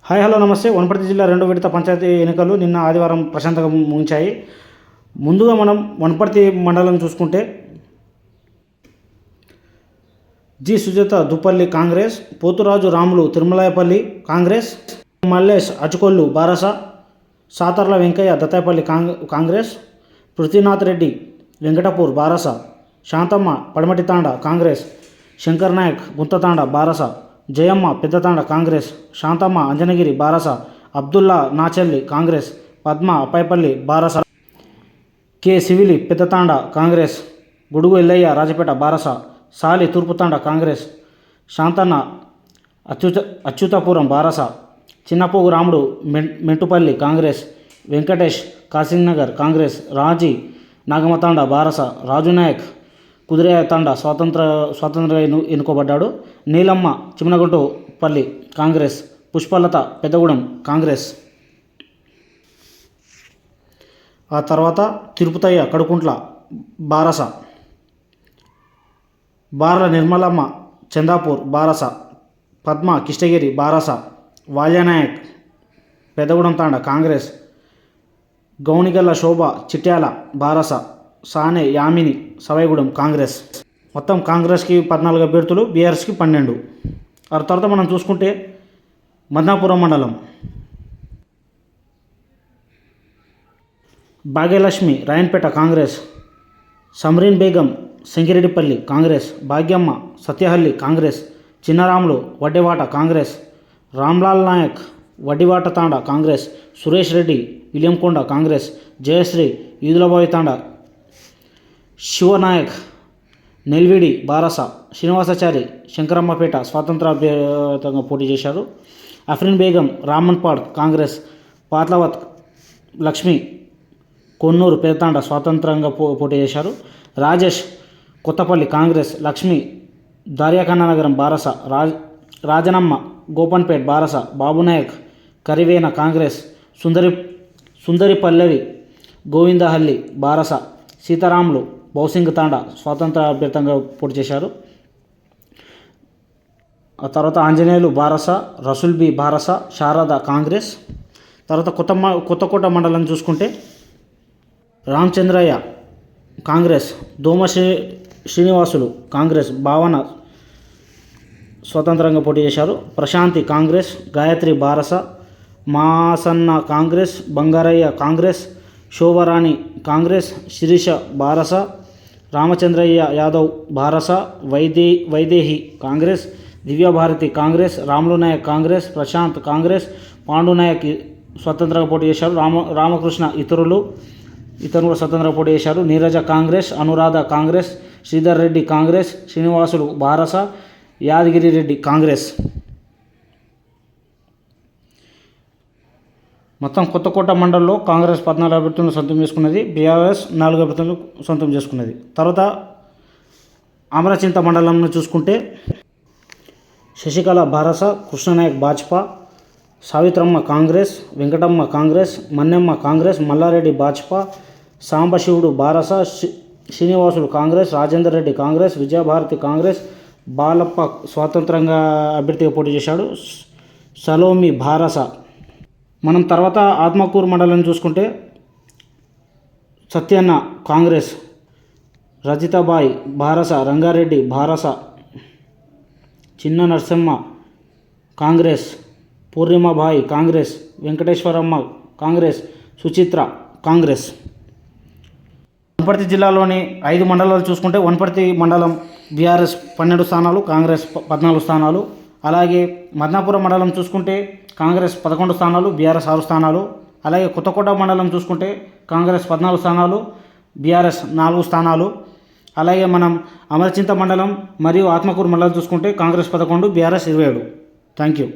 Hi hello నమస్తే. వనపర్తి జిల్లా 2వ విడత పంచాయతీ ఎన్నికలు నిన్న ఆదివారం ప్రశాంతంగా ముగిశాయి. ముందుగా మనం వనపర్తి మండలం చూసుకుంటే జి సుజాత దుప్పల్లి కాంగ్రెస్, పోతురాజు రాములు తిరుమలాయపల్లి కాంగ్రెస్, మల్లేష్ అచుకొల్లు బారస, సాతర్ల వెంకయ్య దత్తాయపల్లి కాంగ్రెస్, పృథ్వీనాథ్ రెడ్డి వెంకటపూర్ బారస, శాంతమ్మ పడమటి తాండ కాంగ్రెస్, శంకర్ నాయక్ గుంతతాండ బారస, జయమ్మ పెద్దతాండ కాంగ్రెస్, శాంతమ్మ అంజనగిరి బారస, అబ్దుల్లా నాచెల్లి కాంగ్రెస్, పద్మ అప్పైపల్లి బారస, కె సివిలి పెద్దతాండ కాంగ్రెస్, గుడుగు ఎల్లయ్య రాజపేట బారస, సాలి తూర్పుతాండ కాంగ్రెస్, శాంతన్న అచ్యుతాపురం బారస, చిన్నపోగు రాముడు మెంటుపల్లి కాంగ్రెస్, వెంకటేష్ కాసింగ్నగర్ కాంగ్రెస్, రాజీ నాగమతాండ బారస, రాజు నాయక్ కుదిరేయ తాండ స్వాతంత్ర ఎన్నుకోబడ్డాడు, నీలమ్మ చిమనగుంటుపల్లి కాంగ్రెస్, పుష్పలత పెద్దగూడెం కాంగ్రెస్. ఆ తర్వాత తిరుపతయ్య కడుకుంట్ల బారస, బార్ల నిర్మలమ్మ చందాపూర్ బారస, పద్మ కిష్టగిరి బారస, వాల్యానాయక్ పెద్దగూడెం తాండ కాంగ్రెస్, గౌనిగల్ల శోభ చిట్యాల బారస, సానే యామిని సవైగూడెం కాంగ్రెస్. మొత్తం కాంగ్రెస్కి 14 అభ్యర్థులు, బీఆర్ఎస్కి 12. ఆ తర్వాత మనం చూసుకుంటే మద్నాపురం మండలం భాగ్యలక్ష్మి రాయన్పేట కాంగ్రెస్, సమ్రీన్ బేగం శంకిరెడ్డిపల్లి కాంగ్రెస్, భాగ్యమ్మ సత్యహల్లి కాంగ్రెస్, చిన్నరాములు వడ్డేవాట కాంగ్రెస్, రామ్లాల్ నాయక్ వడ్డివాట తాండ కాంగ్రెస్, సురేష్ రెడ్డి విలియంకొండ కాంగ్రెస్, జయశ్రీ ఈదులబావి తాండ, శివనాయక్ నెల్విడి బారస, శ్రీనివాసాచారి శంకరమ్మపేట స్వాతంత్ర అభ్యర్థిగా పోటీ చేశారు, అఫ్రిన్ బేగం రామన్పాడ్ కాంగ్రెస్, పాట్లవత్ లక్ష్మి కొన్నూరు పెదతాండ స్వాతంత్రంగా పోటీ చేశారు, రాజేష్ కొత్తపల్లి కాంగ్రెస్, లక్ష్మి దార్యాకన్ననగరం బారస, రాజనమ్మ గోపన్పేట్ బారస, బాబునాయక్ కరివేన కాంగ్రెస్, సుందరి పల్లవి గోవిందహల్లి బారస, సీతారాములు బౌసింగ్ తాండ స్వాతంత్ర అభ్యర్థంగా పోటీ చేశారు. ఆ తర్వాత ఆంజనేయులు బారస, రసూల్ బి బారస, శారద కాంగ్రెస్. తర్వాత కొత్తకోట మండలం చూసుకుంటే రామచంద్రయ్య కాంగ్రెస్, దోమ శ్రీనివాసులు కాంగ్రెస్, భావన స్వతంత్రంగా పోటీ చేశారు, ప్రశాంతి కాంగ్రెస్, గాయత్రి బారస, మాసన్న కాంగ్రెస్, బంగారయ్య కాంగ్రెస్, శోభరాణి కాంగ్రెస్, శిరీష బారస, రామచంద్రయ్య యాదవ్ బారస, వైదేహి కాంగ్రెస్, దివ్యభారతి కాంగ్రెస్, రాములు నాయక్ కాంగ్రెస్, ప్రశాంత్ కాంగ్రెస్, పాండునాయక్ స్వతంత్రంగా పోటీ చేశారు, రామకృష్ణ ఇతరులు స్వతంత్రంగా పోటీ చేశారు, నీరజ కాంగ్రెస్, అనురాధ కాంగ్రెస్, శ్రీధర్ రెడ్డి కాంగ్రెస్, శ్రీనివాసులు బారస, యాదగిరి రెడ్డి కాంగ్రెస్. మొత్తం కొత్తకోట మండలంలో కాంగ్రెస్ 14 అభ్యర్థులను సొంతం చేసుకున్నది, బీఆర్ఎస్ 4 అభ్యర్థులను సొంతం చేసుకున్నది. తర్వాత అమరచింత మండలంను చూసుకుంటే శశికళ బారస, కృష్ణనాయక్ భాజపా, సావిత్రమ్మ కాంగ్రెస్, వెంకటమ్మ కాంగ్రెస్, మన్నెమ్మ కాంగ్రెస్, మల్లారెడ్డి భాజపా, సాంబశివుడు బారస, శ్రీనివాసులు కాంగ్రెస్, రాజేందర్ రెడ్డి కాంగ్రెస్, విజయభారతి కాంగ్రెస్, బాలప్ప స్వాతంత్రంగా అభ్యర్థిగా పోటీ చేశాడు, సలోమి బారస. మనం తర్వాత ఆత్మకూరు మండలం చూసుకుంటే సత్యన్న కాంగ్రెస్, రజితాబాయి బారస, రంగారెడ్డి బారస, చిన్న నరసమ్మ కాంగ్రెస్, పూర్ణిమాబాయి కాంగ్రెస్, వెంకటేశ్వరమ్మ కాంగ్రెస్, సుచిత్ర కాంగ్రెస్. వనపర్తి జిల్లాలోని 5 మండలాలు చూసుకుంటే వనపర్తి మండలం బీఆర్ఎస్ 12 స్థానాలు, కాంగ్రెస్ 14 స్థానాలు. అలాగే మద్నాపురం మండలం చూసుకుంటే కాంగ్రెస్ 11 స్థానాలు, బీఆర్ఎస్ 6 స్థానాలు. అలాగే కొత్తకోట మండలం చూసుకుంటే కాంగ్రెస్ 14 స్థానాలు, బీఆర్ఎస్ 4 స్థానాలు. అలాగే మనం అమరచింత మండలం మరియు ఆత్మకూరు మండలం చూసుకుంటే కాంగ్రెస్ 11, బీఆర్ఎస్ 27. Thank you.